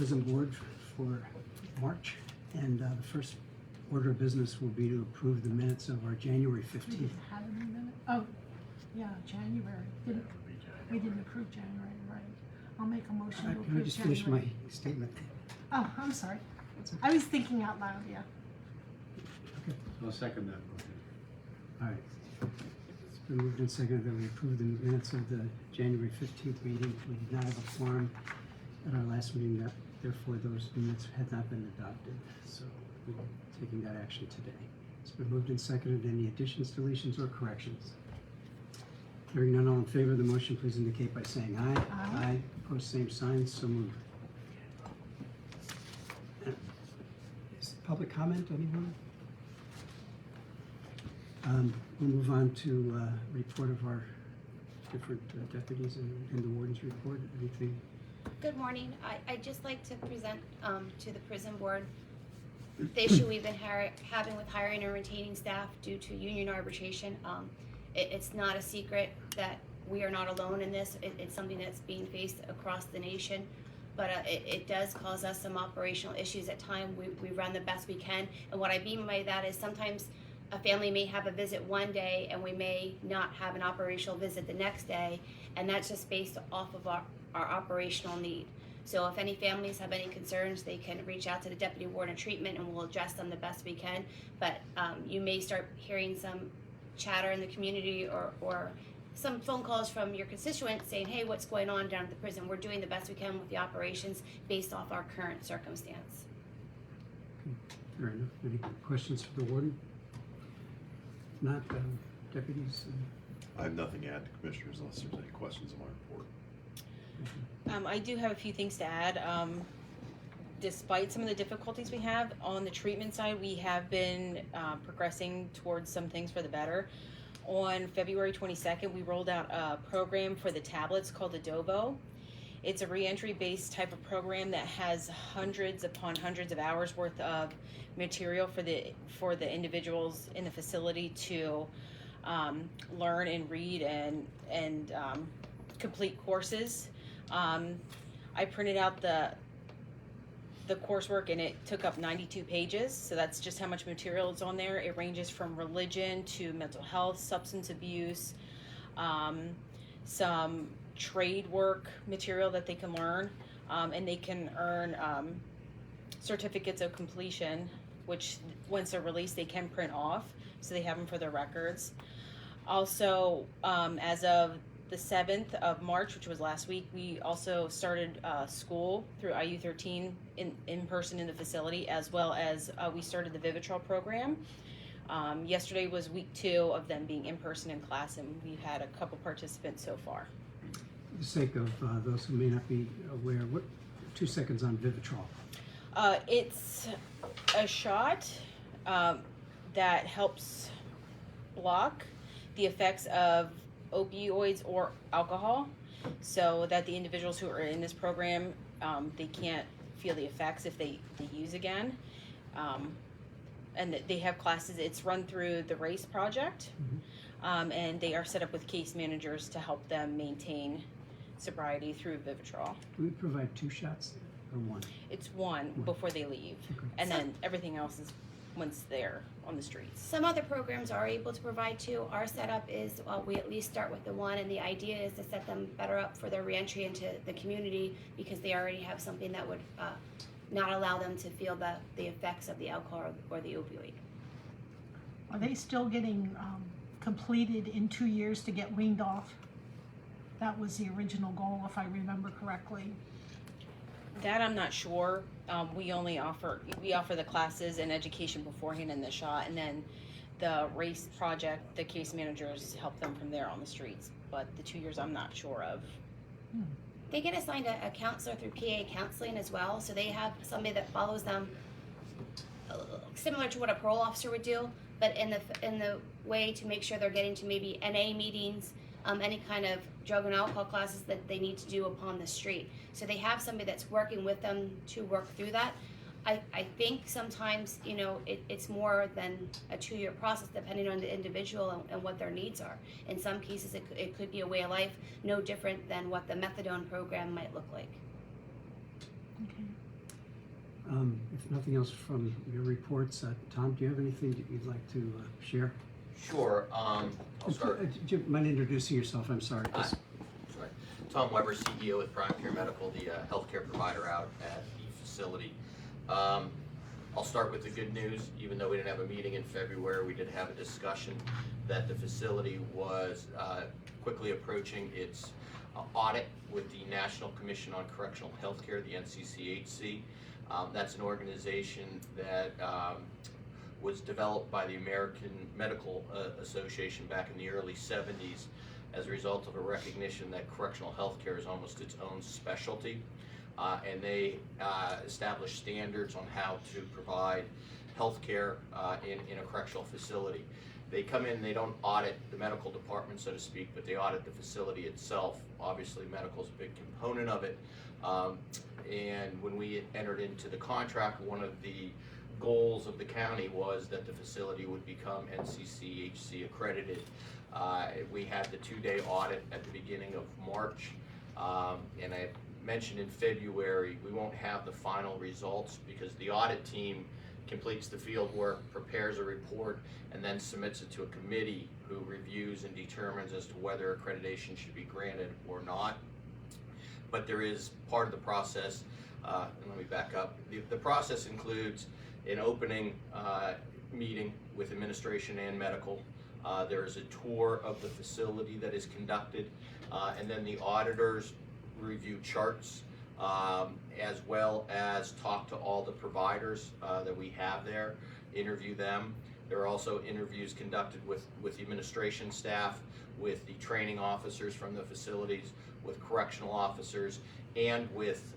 prison board for March, and the first order of business will be to approve the minutes of our January 15th. We didn't have any minute. Oh, yeah, January. We didn't approve January, right? I'll make a motion to approve Can I just finish January. my statement? Oh, I'm sorry. I was thinking out loud, yeah. Okay. I'll second that motion. All right. It's been moved and seconded that we approve the minutes of the January 15th meeting. We did not have a quorum at our last meeting, therefore those minutes had not been adopted. So we're taking that action today. It's been moved and seconded. Any additions, deletions, or corrections? Hearing none, all in favor of the motion, please indicate by saying aye. Aye. Opposed, same sign, so moved. Is public comment, anyone? We'll move on to report of our different deputies and the warden's report. Anything? Good morning. I'd just like to present to the prison board the issue we've been having with hiring and retaining staff due to union arbitration. It's not a secret that we are not alone in this. It's something that's being faced across the nation, but it does cause us some operational issues at times. We run the best we can, and what I mean by that is sometimes a family may have a visit one day and we may not have an operational visit the next day, and that's just based off of our operational need. So if any families have any concerns, they can reach out to the deputy warden of treatment and we'll address them the best we can. But you may start hearing some chatter in the community or some phone calls from your constituents saying, hey, what's going on down at the prison? We're doing the best we can with the operations based off our current circumstance. Okay, fair enough. Any questions for the warden? If not, deputies? I have nothing to add to commissioners unless there's any questions on my report. I do have a few things to add. Despite some of the difficulties we have on the treatment side, we have been progressing towards some things for the better. On February 22nd, we rolled out a program for the tablets called Adobo. It's a reentry based type of program that has hundreds upon hundreds of hours worth of material for the individuals in the facility to learn and read and complete courses. I printed out the coursework and it took up 92 pages, so that's just how much material is on there. It ranges from religion to mental health, substance abuse, some trade work material that they can learn, and they can earn certificates of completion, which once they're released they can print off, so they have them for their records. Also, as of the 7th of March, which was last week, we also started school through IU13 in person in the facility, as well as we started the Vivitrol program. Yesterday was week 2 of them being in person in class, and we've had a couple participants so far. For the sake of those who may not be aware, 2 seconds on Vivitrol. It's a shot that helps block the effects of opioids or alcohol, so that the individuals who are in this program, they can't feel the effects if they use again. And they have classes. It's run through the RACE project, and they are set up with case managers to help them maintain sobriety through Vivitrol. Do we provide 2 shots or 1? It's one before they leave, Okay. and then everything else is once they're on the streets. Some other programs are able to provide 2. Our setup is we at least start with the 1, and the idea is to set them better up for their reentry into the community, because they already have something that would not allow them to feel the effects of the alcohol or the opioid. Are they still getting completed in 2 years to get weaned off? That was the original goal, if I remember correctly. That I'm not sure. We offer the classes and education beforehand in the shot, and then the RACE project, the case managers help them from there on the streets. But the 2 years I'm not sure of. They get assigned a counselor through PA counseling as well, so they have somebody that follows them, similar to what a parole officer would do, but in the way to make sure they're getting to maybe NA meetings, any kind of drug and alcohol classes that they need to do upon the street. So they have somebody that's working with them to work through that. I think sometimes, it's more than a 2-year process, depending on the individual and what their needs are. In some cases, it could be a way of life, no different than what the methadone program might look like. Okay. If nothing else from your reports, Tom, do you have anything that you'd like to share? Sure, I'll start. Do you mind introducing yourself? I'm sorry. Hi. Sorry. Tom Weber, CEO with Prime Care Medical, the healthcare provider out at the facility. I'll start with the good news. Even though we didn't have a meeting in February, we did have a discussion that the facility was quickly approaching its audit with the National Commission on Correctional Healthcare, the NCCHC. That's an organization that was developed by the American Medical Association back in the early 70s as a result of a recognition that correctional healthcare is almost its own specialty. And they establish standards on how to provide healthcare in a correctional facility. They come in, they don't audit the medical department, so to speak, but they audit the facility itself. Obviously, medical is a big component of it. And when we entered into the contract, one of the goals of the county was that the facility would become NCCHC accredited. We had the 2-day audit at the beginning of March, and I mentioned in February we won't have the final results because the audit team completes the field work, prepares a report, and then submits it to a committee who reviews and determines as to whether accreditation should be granted or not. But there is part of the process, and let me back up. The process includes an opening meeting with administration and medical. There is a tour of the facility that is conducted, and then the auditors review charts, as well as talk to all the providers that we have there, interview them. There are also interviews conducted with the administration staff, with the training officers from the facilities, with correctional officers, and with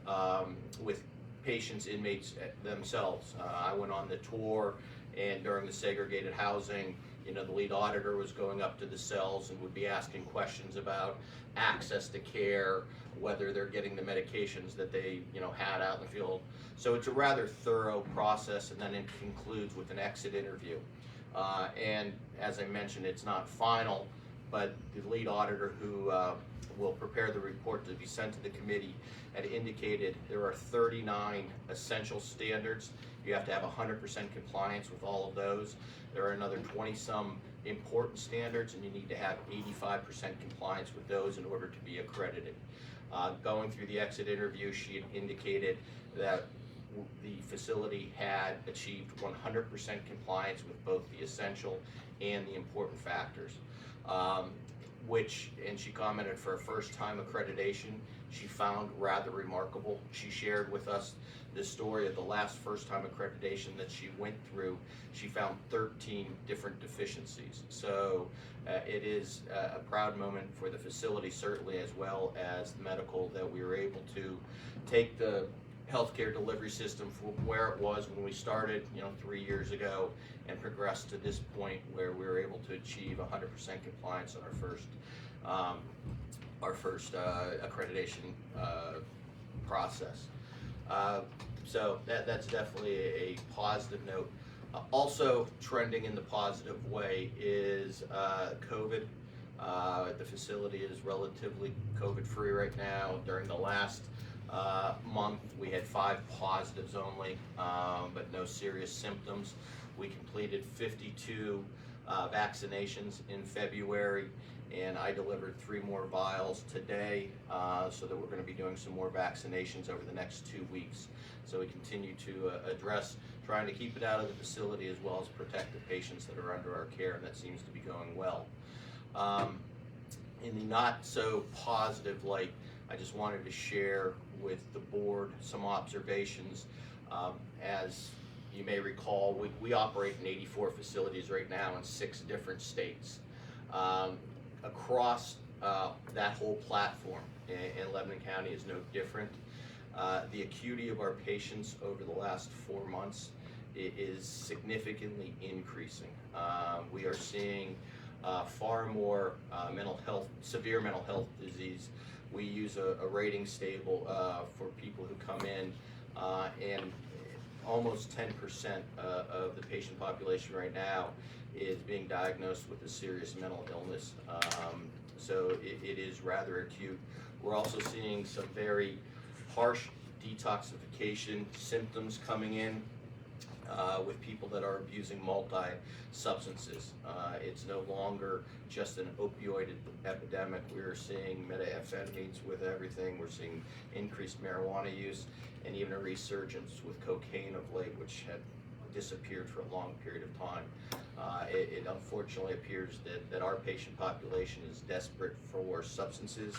patients, inmates themselves. I went on the tour, and during the segregated housing, the lead auditor was going up to the cells and would be asking questions about access to care, whether they're getting the medications that they, had out in the field. So it's a rather thorough process, and then it concludes with an exit interview. And as I mentioned, it's not final, but the lead auditor who will prepare the report to be sent to the committee had indicated there are 39 essential standards. You have to have 100% compliance with all of those. There are another 20-some important standards, and you need to have 85% compliance with those in order to be accredited. Going through the exit interview, she had indicated that the facility had achieved 100% compliance with both the essential and the important factors, and she commented for a first-time accreditation, she found rather remarkable. She shared with us the story of the last first-time accreditation that she went through. She found 13 different deficiencies. So it is a proud moment for the facility, certainly, as well as the medical, that we were able to take the healthcare delivery system from where it was when we started, 3 years ago, and progress to this point where we were able to achieve 100% compliance on our first accreditation process. So that's definitely a positive note. Also trending in the positive way is COVID. The facility is relatively COVID-free right now. During the last month, we had 5 positives only, but no serious symptoms. We completed 52 vaccinations in February, and I delivered 3 more vials today, so that we're going to be doing some more vaccinations over the next 2 weeks. So we continue to address trying to keep it out of the facility as well as protect the patients that are under our care, and that seems to be going well. In the not so positive light, I just wanted to share with the board some observations. As you may recall, we operate in 84 facilities right now in 6 different states. Across that whole platform, and Lebanon County is no different. The acuity of our patients over the last 4 months is significantly increasing. We are seeing far more severe mental health disease. We use a rating stable for people who come in, and almost 10% of the patient population right now is being diagnosed with a serious mental illness. So it is rather acute. We're also seeing some very harsh detoxification symptoms coming in with people that are abusing multi-substances. It's no longer just an opioid epidemic. We're seeing methamphetamines with everything. We're seeing increased marijuana use and even a resurgence with cocaine of late, which had disappeared for a long period of time. It unfortunately appears that our patient population is desperate for substances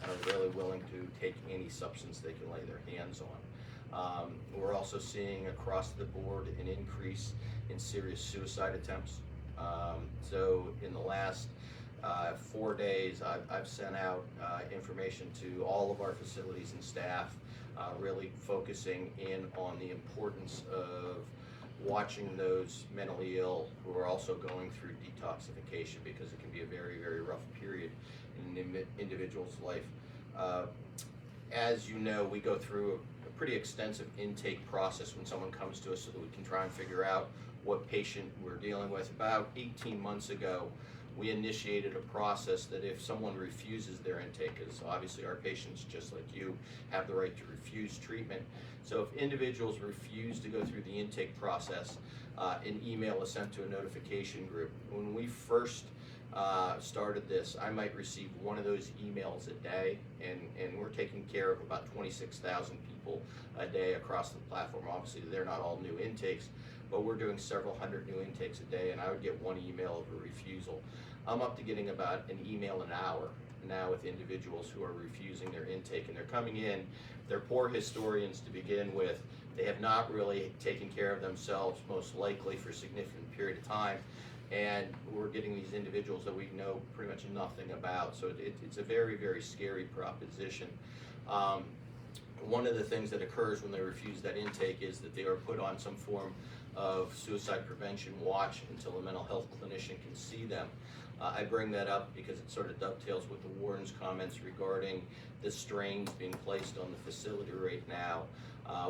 and are really willing to take any substance they can lay their hands on. We're also seeing across the board an increase in serious suicide attempts. So in the last 4 days, I've sent out information to all of our facilities and staff, really focusing in on the importance of watching those mentally ill who are also going through detoxification, because it can be a very, very rough period in an individual's life. As you know, we go through a pretty extensive intake process when someone comes to us so that we can try and figure out what patient we're dealing with. About 18 months ago, we initiated a process that if someone refuses their intake, because obviously our patients, just like you, have the right to refuse treatment. So if individuals refuse to go through the intake process, an email is sent to a notification group. When we first started this, I might receive one of those emails a day, and we're taking care of about 26,000 people a day across the platform. Obviously, they're not all new intakes, but we're doing several hundred new intakes a day, and I would get one email of a refusal. I'm up to getting about an email an hour now with individuals who are refusing their intake, and they're coming in. They're poor historians to begin with. They have not really taken care of themselves, most likely for a significant period of time, and we're getting these individuals that we know pretty much nothing about. So it's a very, very scary proposition. One of the things that occurs when they refuse that intake is that they are put on some form of suicide prevention watch until a mental health clinician can see them. I bring that up because it sort of dovetails with the warden's comments regarding the strains being placed on the facility right now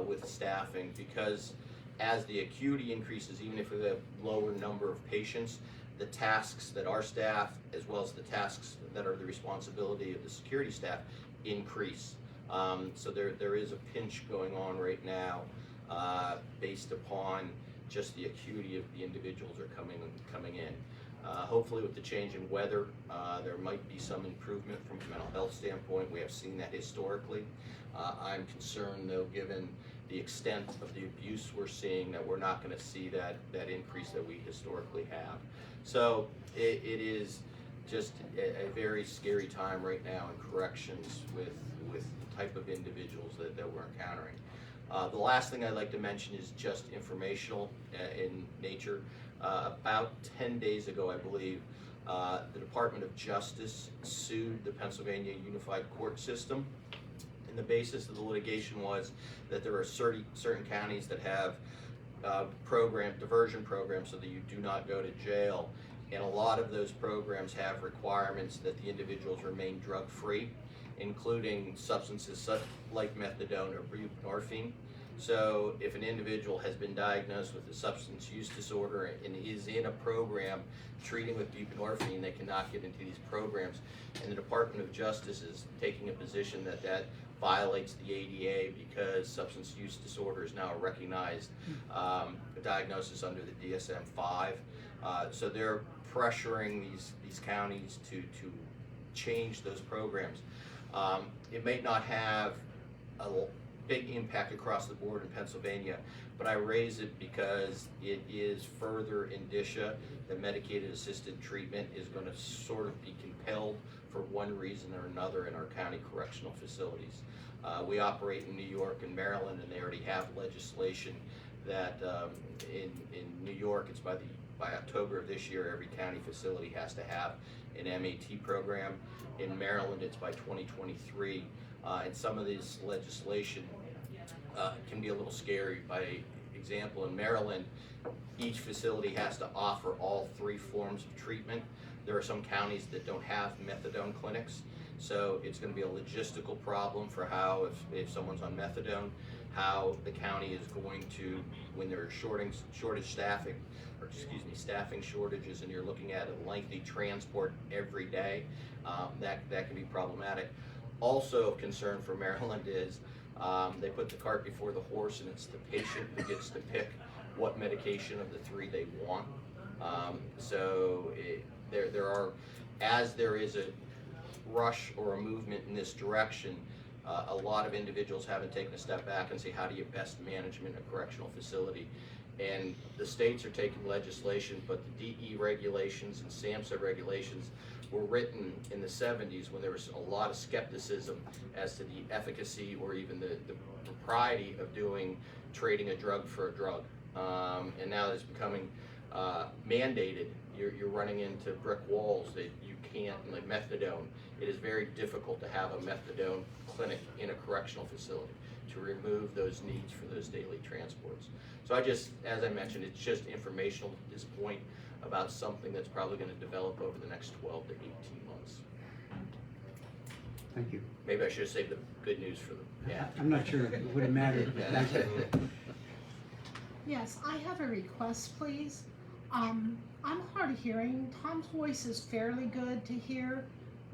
with staffing, because as the acuity increases, even if we have a lower number of patients, the tasks that our staff, as well as the tasks that are the responsibility of the security staff, increase. So there is a pinch going on right now based upon just the acuity of the individuals are coming in. Hopefully with the change in weather, there might be some improvement from a mental health standpoint. We have seen that historically. I'm concerned though, given the extent of the abuse we're seeing, that we're not going to see that increase that we historically have. So it is just a very scary time right now in corrections with the type of individuals that we're encountering. The last thing I'd like to mention is just informational in nature. About 10 days ago, I believe, the Department of Justice sued the Pennsylvania Unified Court System. And the basis of the litigation was that there are certain counties that have diversion programs so that you do not go to jail. And a lot of those programs have requirements that the individuals remain drug-free, including substances such like methadone or buprenorphine. So if an individual has been diagnosed with a substance use disorder and is in a program treating with buprenorphine, they cannot get into these programs. And the Department of Justice is taking a position that violates the ADA because substance use disorder is now a recognized diagnosis under the DSM-5. So they're pressuring these counties to change those programs. It may not have a big impact across the board in Pennsylvania, but I raise it because it is further indicia that medicated assisted treatment is going to sort of be compelled for one reason or another in our county correctional facilities. We operate in New York and Maryland, and they already have legislation that in New York, it's by October of this year, every county facility has to have an MAT program. In Maryland, it's by 2023. And some of this legislation can be a little scary. By example, in Maryland, each facility has to offer all 3 forms of treatment. There are some counties that don't have methadone clinics, so it's going to be a logistical problem for how, if someone's on methadone, how the county is going to, when there are staffing shortages, and you're looking at a lengthy transport every day, that can be problematic. Also of concern for Maryland is They put the cart before the horse, and it's the patient who gets to pick what medication of the three they want. As there is a rush or a movement in this direction, a lot of individuals haven't taken a step back and say, how do you best management a correctional facility? And the states are taking legislation, but the DE regulations and SAMHSA regulations were written in the 70s when there was a lot of skepticism as to the efficacy or even the propriety of trading a drug for a drug. And now it's becoming mandated. You're running into brick walls that you can't, like methadone. It is very difficult to have a methadone clinic in a correctional facility to remove those needs for those daily transports. So as I mentioned, it's just informational at this point about something that's probably going to develop over the next 12 to 18 months. Thank you. Maybe I should have saved the good news for the end. I'm not sure it would have mattered, but thank you. Yes, I have a request, please. I'm hard of hearing. Tom's voice is fairly good to hear,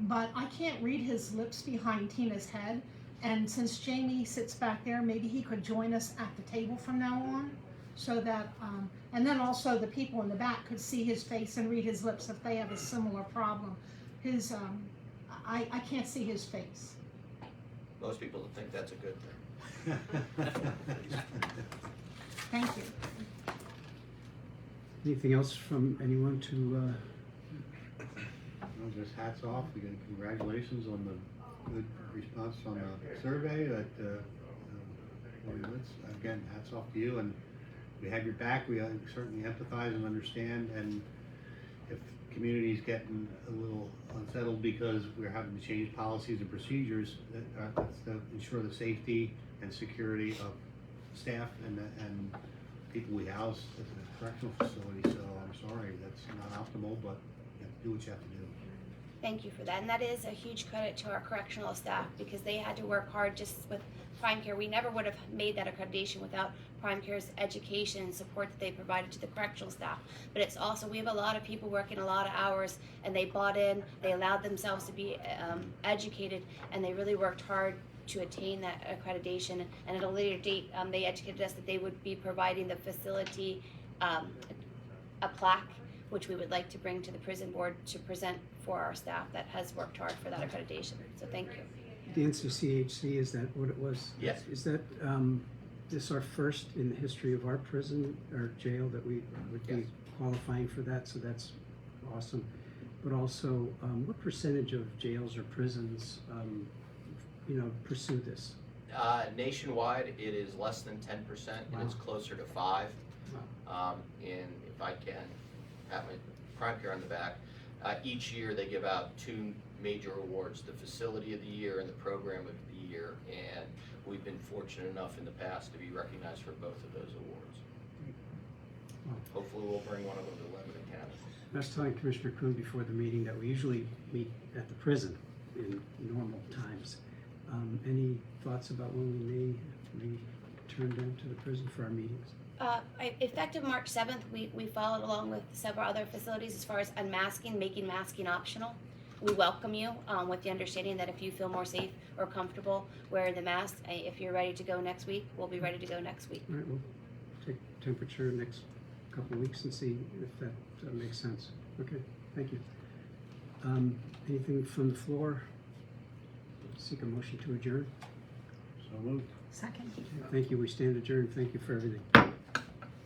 but I can't read his lips behind Tina's head. And since Jamie sits back there, maybe he could join us at the table from now on, so that, and then also the people in the back could see his face and read his lips if they have a similar problem. I can't see his face. Most people don't think that's a good thing. Thank you. Anything else from anyone to, Well, just hats off, again, congratulations on the good response on the survey that, Warden Litz. Again, hats off to you, and we have your back, we certainly empathize and understand, and if community's getting a little unsettled because we're having to change policies and procedures, that's to ensure the safety and security of staff and people we house at the correctional facility, so I'm sorry, that's not optimal, but you have to do what you have to do. Thank you for that, and that is a huge credit to our correctional staff because they had to work hard just with Prime Care. We never would have made that accreditation without Prime Care's education and support that they provided to the correctional staff. But it's also, we have a lot of people working a lot of hours, and they bought in, they allowed themselves to be educated, and they really worked hard to attain that accreditation. And at a later date, they educated us that they would be providing the facility a plaque, which we would like to bring to the prison board to present for our staff that has worked hard for that accreditation. So thank you. the NCCHC, is that what it was? Yes. Is that, this our first in the history of our prison or jail that we would be Yes. qualifying for that, so that's awesome. But also, what percentage of jails or prisons, pursue this? Nationwide, it is less than 10%, and it's Wow. closer to 5%. And if I can have my Prime Care on the back, each year they give out 2 major awards, the Facility of the Year and the Program of the Year, and we've been fortunate enough in the past to be recognized for both of those awards. Wow. Hopefully we'll bring one of them to Lebanon County. I was telling Commissioner Kuhn before the meeting that we usually meet at the prison in normal times. Any thoughts about when we may return down to the prison for our meetings? Effective March 7th, we followed along with several other facilities as far as unmasking, making masking optional. We welcome you with the understanding that if you feel more safe or comfortable wearing the mask, if you're ready to go next week, we'll be ready to go next week. All right, we'll take temperature next couple of weeks and see if that makes sense. Okay, thank you. Anything from the floor? Seek a motion to adjourn. So moved. Second. Thank you, we stand adjourned. Thank you for everything.